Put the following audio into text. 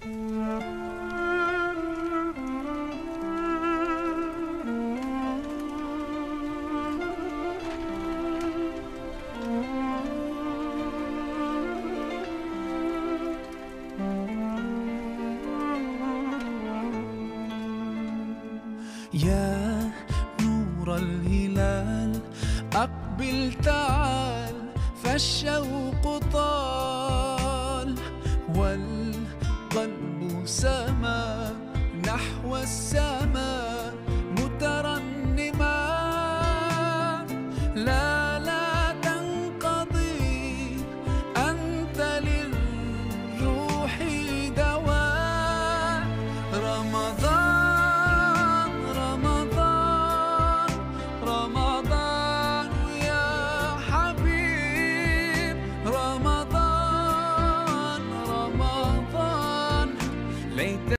يا نور الهلال أقبل تعال، فالشوق طال والقلب سما نحو السماء مترنما. لا تنقضي، أنت للروح دواء. رمضان رمضان رمضان يا حبيب، رمضان رمضان ليت